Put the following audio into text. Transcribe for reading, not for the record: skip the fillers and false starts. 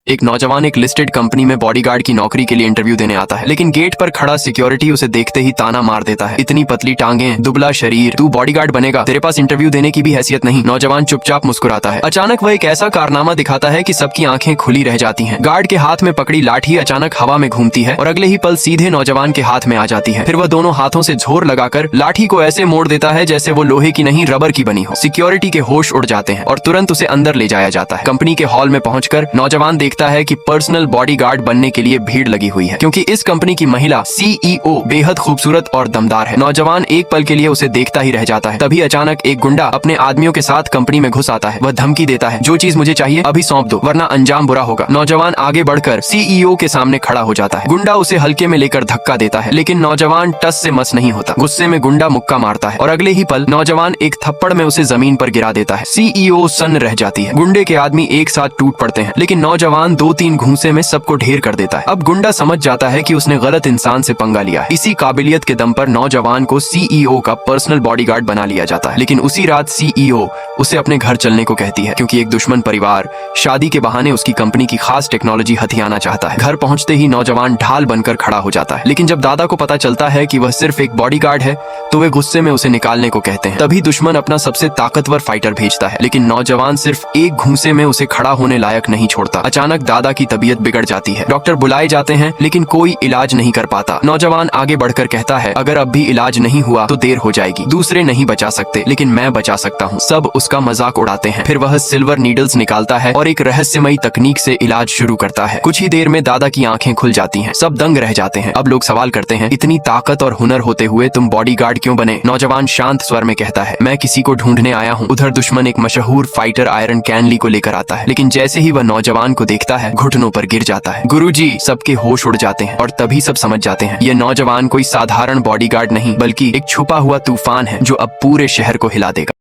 एक नौजवान एक लिस्टेड कंपनी में बॉडीगार्ड की नौकरी के लिए इंटरव्यू देने आता है, लेकिन गेट पर खड़ा सिक्योरिटी उसे देखते ही ताना मार देता है। इतनी पतली टांगे, दुबला शरीर, तू बॉडीगार्ड बनेगा, तेरे पास इंटरव्यू देने की भी हैसियत नहीं। नौजवान चुपचाप मुस्कुराता है। अचानक वह एक ऐसा कारनामा दिखाता है कि सबकी आंखें खुली रह जाती हैं। गार्ड के हाथ में पकड़ी लाठी अचानक हवा में घूमती है और अगले ही पल सीधे नौजवान के हाथ में आ जाती है। फिर वह दोनों हाथों से जोर लगाकर लाठी को ऐसे मोड़ देता है जैसे वो लोहे की नहीं रबर की बनी हो। सिक्योरिटी के होश उड़ जाते हैं और तुरंत उसे अंदर ले जाया जाता है। कंपनी के हॉल में पहुंचकर नौजवान देखता है कि पर्सनल बॉडीगार्ड बनने के लिए भीड़ लगी हुई है, क्योंकि इस कंपनी की महिला सीईओ बेहद खूबसूरत और दमदार है। नौजवान एक पल के लिए उसे देखता ही रह जाता है। तभी अचानक एक गुंडा अपने आदमियों के साथ कंपनी में घुस आता है। वह धमकी देता है, जो चीज मुझे चाहिए अभी सौंप दो, वरना अंजाम बुरा होगा। नौजवान आगे बढ़कर सीईओ के सामने खड़ा हो जाता है। गुंडा उसे हल्के में लेकर धक्का देता है, लेकिन नौजवान टस से मस नहीं होता। गुस्से में गुंडा मुक्का मारता है और अगले ही पल नौजवान एक थप्पड़ में उसे जमीन पर गिरा देता है। सीईओ सन्न रह जाती है। गुंडे के आदमी एक साथ टूट पड़ते हैं, लेकिन नौजवान 2-3 घूंसे में सबको ढेर कर देता है। अब गुंडा समझ जाता है कि उसने गलत इंसान से पंगा लिया है। इसी काबिलियत के दम पर नौजवान को सीईओ का पर्सनल बॉडीगार्ड बना लिया जाता है। लेकिन उसी रात सीईओ उसे अपने घर चलने को कहती है, क्योंकि एक दुश्मन परिवार शादी के बहाने उसकी कंपनी की खास टेक्नोलॉजी हथियाना चाहता है। घर पहुंचते ही नौजवान ढाल बनकर खड़ा हो जाता है, लेकिन जब दादा को पता चलता है कि वह सिर्फ एक बॉडीगार्ड है तो वे गुस्से में उसे निकालने को कहते हैं। तभी दुश्मन अपना सबसे ताकतवर फाइटर भेजता है, लेकिन नौजवान सिर्फ एक घूंसे में उसे खड़ा होने लायक नहीं छोड़ता। अचानक दादा की तबीयत बिगड़ जाती है। डॉक्टर बुलाए जाते हैं, लेकिन कोई इलाज नहीं कर पाता। नौजवान आगे बढ़कर कहता है, अगर अब भी इलाज नहीं हुआ तो देर हो जाएगी। दूसरे नहीं बचा सकते, लेकिन मैं बचा सकता हूँ। सब उसका मजाक उड़ाते हैं। फिर वह सिल्वर नीडल्स निकालता है और एक रहस्यमयी तकनीक से इलाज शुरू करता है। कुछ ही देर में दादा की आंखें खुल जाती हैं। सब दंग रह जाते हैं। अब लोग सवाल करते हैं, इतनी ताकत और हुनर होते हुए तुम बॉडीगार्ड क्यों बने? नौजवान शांत स्वर में कहता है, मैं किसी को ढूंढने आया हूँ। उधर दुश्मन एक मशहूर फाइटर आयरन कैनली को लेकर आता है, लेकिन जैसे ही वह नौजवान को देखता है घुटनों पर गिर जाता है। गुरुजी! सबके होश उड़ जाते हैं और तभी सब समझ जाते हैं, यह नौजवान कोई साधारण बॉडीगार्ड नहीं बल्कि एक छुपा हुआ तूफान है जो अब पूरे शहर को हिला देगा।